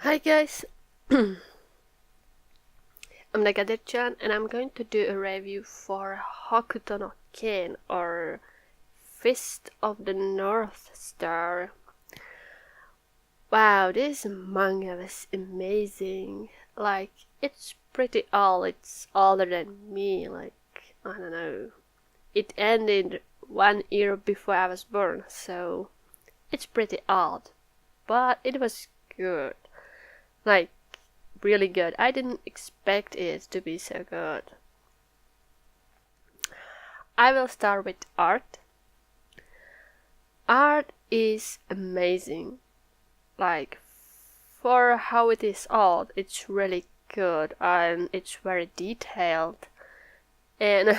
Hi guys, I'm Nagadir-chan and I'm going to do a review for Hokuto no Ken or Fist of the North Star. Wow, this manga was amazing. Like, it's pretty old, it's older than me, like, I don't know. It ended 1 year before I was born, so it's pretty old. But it was good. Like, really good. I didn't expect it to be so good. I will start with art. Art is amazing. Like, for how it is old, it's really good and it's very detailed. And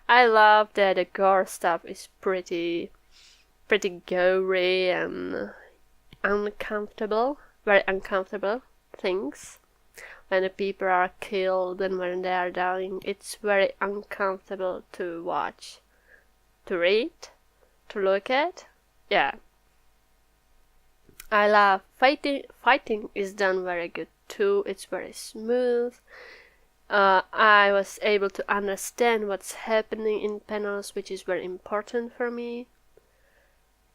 I love that the gore stuff is pretty gory and uncomfortable, very uncomfortable things. When the people are killed and when they are dying, it's very uncomfortable to watch, to read, to look at. Yeah. I love fighting. Fighting is done very good too. It's very smooth. I was able to understand what's happening in panels, which is very important for me.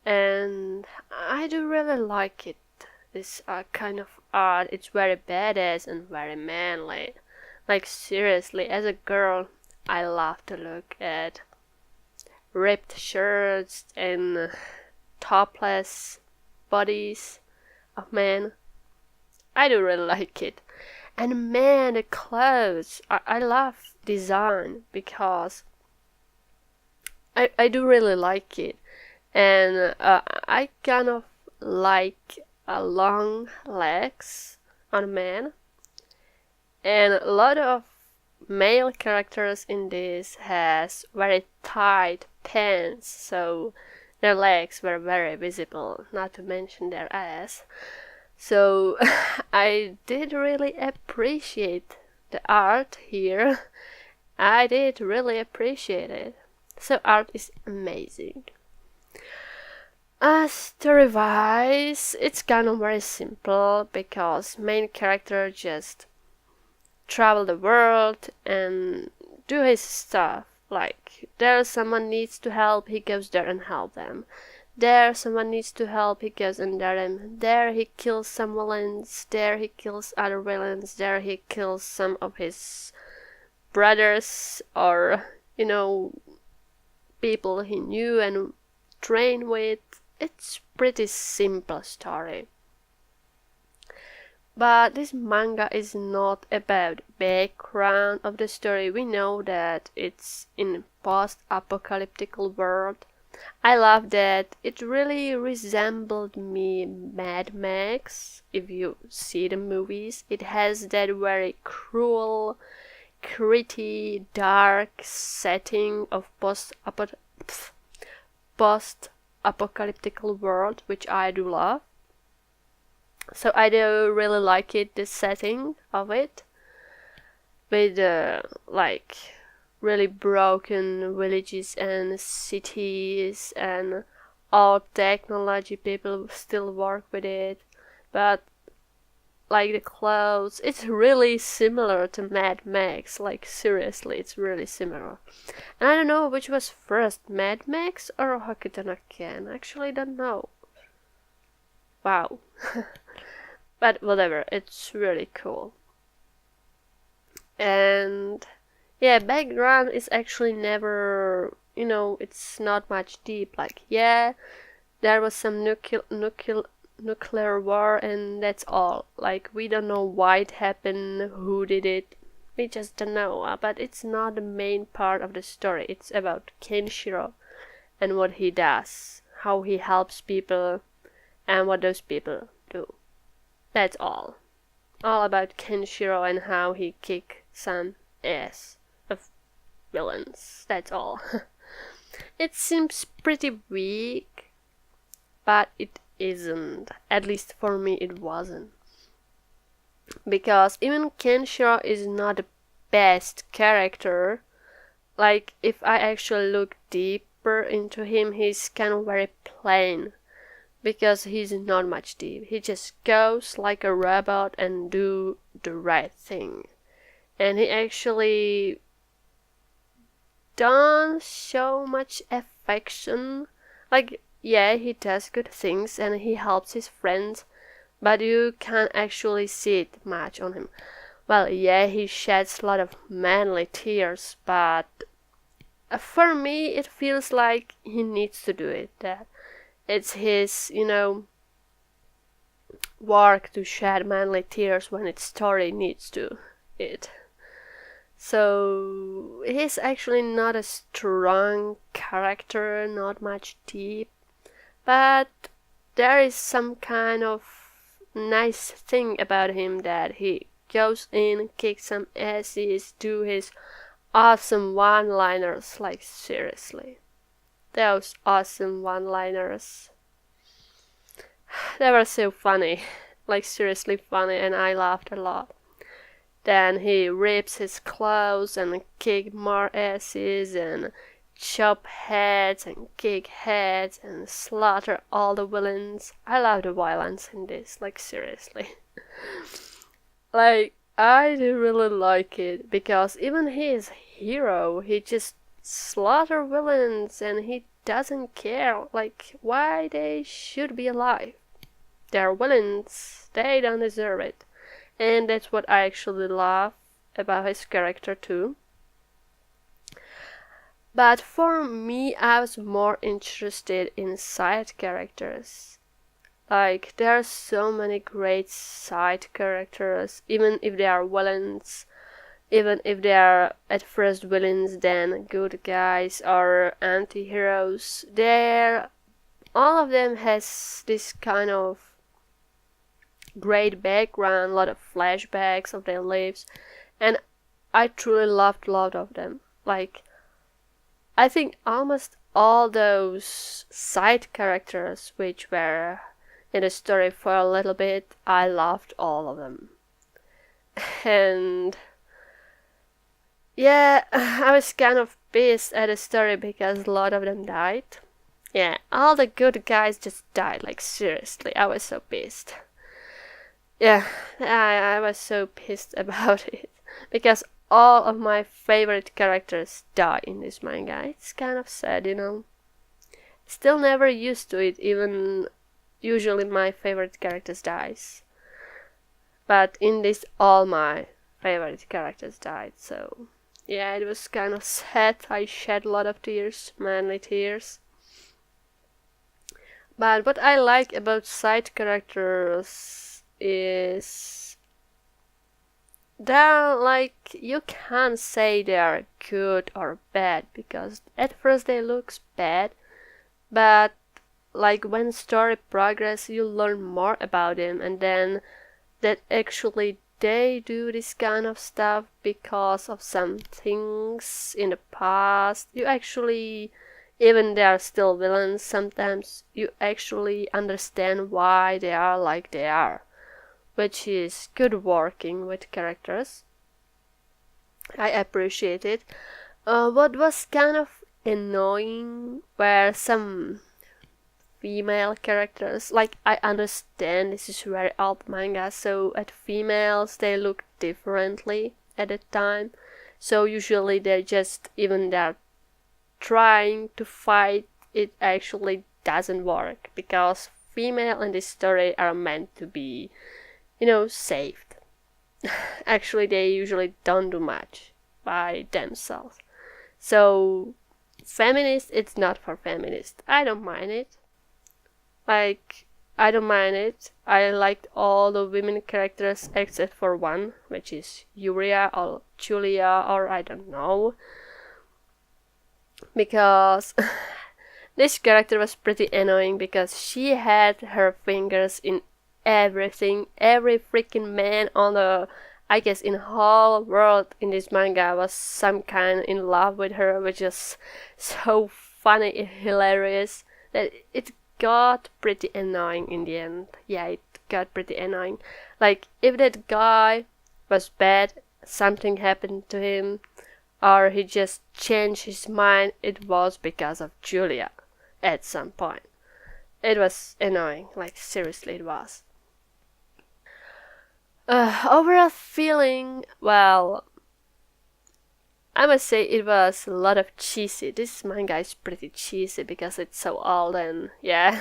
And I do really like it. This kind of art. It's very badass and very manly. Like, seriously, as a girl, I love to look at ripped shirts and topless bodies of men. I do really like it. And man, the clothes. I love design because I do really like it. And I kind of like long legs on a man, and a lot of male characters in this has very tight pants, so their legs were very visible, not to mention their ass. So I did really appreciate the art here. I did really appreciate it. So art is amazing. Story-wise, it's kind of very simple because main character just travel the world and do his stuff. Like, there someone needs to help, he goes there and help them. There someone needs to help, he goes and there he kills some villains, there he kills other villains, there he kills some of his brothers or, people he knew and trained with. It's pretty simple story. But this manga is not about background of the story. We know that it's in post-apocalyptic world. I love that it really resembled me Mad Max. If you see the movies, it has that very cruel, gritty, dark setting of post-apocalyptic world, which I do love. So I do really like it, the setting of it, with like really broken villages and cities and all technology. People still work with it, but like the clothes, it's really similar to Mad Max. Like, seriously, it's really similar. And I don't know which was first, Mad Max or Hokuto no Ken. I actually don't know. Wow. But whatever, it's really cool. And yeah, background is actually never, it's not much deep. Like, yeah, there was some nuclear war and that's all. Like, we don't know why it happened, who did it, we just don't know. But it's not the main part of the story. It's about Kenshiro and what he does, how he helps people, and what those people do. That's all. All about Kenshiro and how he kicks some ass of villains. That's all. It seems pretty weak, but it isn't. At least for me it wasn't. Because even Kenshiro is not the best character. Like, if I actually look deeper into him, he's kind of very plain. because he's not much deep. He just goes like a robot and do the right thing. And he actually don't show much affection. Like, yeah, he does good things and he helps his friends, but you can't actually see it much on him. Well, yeah, he sheds a lot of manly tears, but for me it feels like he needs to do it. That it's his, work to shed manly tears when its story needs to it. So he's actually not a strong character, not much deep, but there is some kind of nice thing about him, that he goes in, kicks some asses, do his awesome one-liners. Like, seriously, those awesome one-liners, they were so funny, like seriously funny, and I laughed a lot. Then he rips his clothes and kick more asses and chop heads and kick heads and slaughter all the villains. I love the violence in this, like seriously. Like, I do really like it, because even his hero, he just slaughter villains and he doesn't care, like, why they should be alive. They're villains, they don't deserve it. And that's what I actually love about his character too. But for me, I was more interested in side characters. Like, there are so many great side characters, even if they are villains, even if they are at first villains, then good guys or anti-heroes. All of them has this kind of great background, a lot of flashbacks of their lives, and I truly loved a lot of them. Like, I think almost all those side characters which were in the story for a little bit, I loved all of them. And yeah, I was kind of pissed at the story because a lot of them died. Yeah, all the good guys just died, like seriously, I was so pissed. Yeah, I was so pissed about it, because all of my favorite characters die in this manga. It's kind of sad, Still never used to it, even usually my favorite characters dies. But in this, all my favorite characters died, so yeah, it was kind of sad. I shed a lot of tears, manly tears. But what I like about side characters is they're like, you can't say they're good or bad, because at first they look bad, but like when story progress you learn more about them, and then that actually they do this kind of stuff because of some things in the past. You actually, even they are still villains, sometimes you actually understand why they are like they are, which is good working with characters. I appreciate it. What was kind of annoying were some female characters. Like, I understand this is very old manga, so at females they look differently at the time. So usually they're trying to fight, it actually doesn't work, because female in this story are meant to be saved. Actually, they usually don't do much by themselves. So, feminist, it's not for feminist. I don't mind it. Like, I don't mind it. I liked all the women characters except for one, which is Yuria or Julia, or I don't know. Because this character was pretty annoying, because she had her fingers in everything. Every freaking man on the, I guess, in the whole world in this manga was some kind in love with her, which is so funny and hilarious that it got pretty annoying in the end. Yeah, it got pretty annoying. Like, if that guy was bad, something happened to him, or he just changed his mind, it was because of Julia at some point. it was annoying. Like, seriously, it was. Overall feeling, well, I must say it was a lot of cheesy. This manga is pretty cheesy because it's so old and yeah.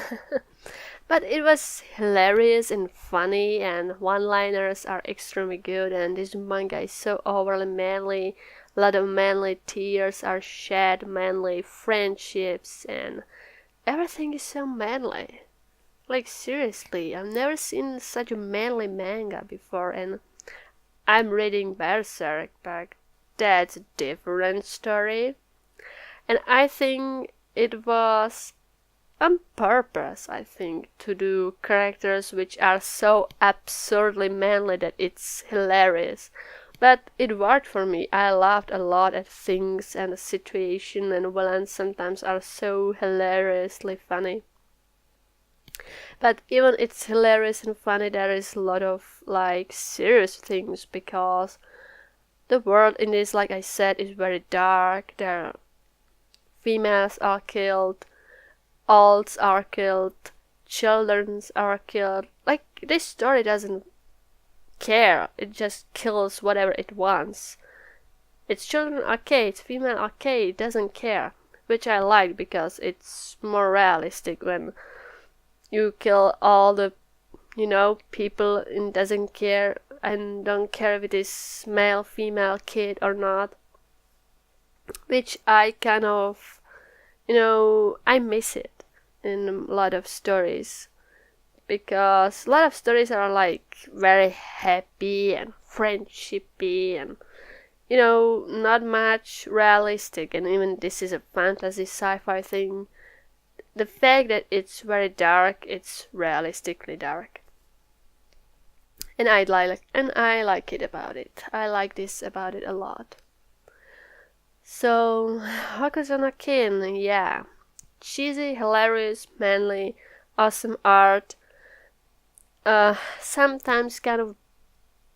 But it was hilarious and funny, and one-liners are extremely good, and this manga is so overly manly. A lot of manly tears are shed, manly friendships, and everything is so manly. Like, seriously, I've never seen such a manly manga before, and I'm reading Berserk, but that's a different story. And I think it was on purpose, I think, to do characters which are so absurdly manly that it's hilarious. But it worked for me. I laughed a lot at things, and the situation and villains sometimes are so hilariously funny. But even it's hilarious and funny, there is a lot of like serious things, because the world in this, like I said, is very dark. There females are killed, olds are killed, children are killed. Like, this story doesn't care. It just kills whatever it wants. Its children are okay, its female are okay, it doesn't care. Which I like, because it's more realistic when you kill all the, people, and doesn't care, and don't care if it is male, female, kid or not. Which I kind of, I miss it in a lot of stories. Because a lot of stories are like very happy and friendshipy and, not much realistic. And even this is a fantasy sci-fi thing. The fact that it's very dark, it's realistically dark. And I like it about it. I like this about it a lot. So, Hokuto no Ken, yeah. Cheesy, hilarious, manly, awesome art. Sometimes kind of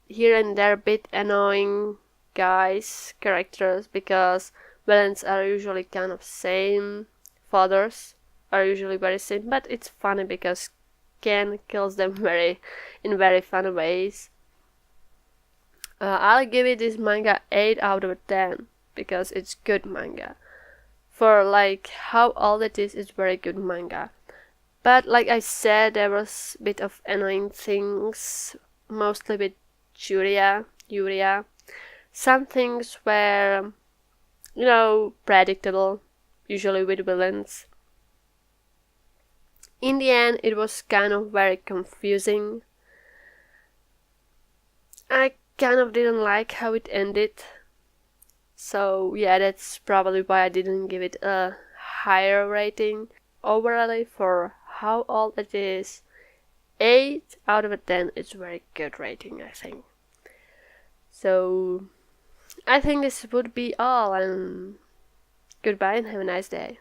here and there a bit annoying characters, because villains are usually kind of same. Fathers are usually very same, but it's funny because Ken kills them in very fun ways. I'll give it this manga 8 out of 10 because it's good manga. For like how old it is, it's very good manga. But like I said, there was a bit of annoying things, mostly with Yuria. Some things were, predictable, usually with villains. In the end, it was kind of very confusing. I kind of didn't like how it ended. So yeah, that's probably why I didn't give it a higher rating. Overall, for how old it is, 8 out of 10 is a very good rating, I think. So I think this would be all, and goodbye and have a nice day.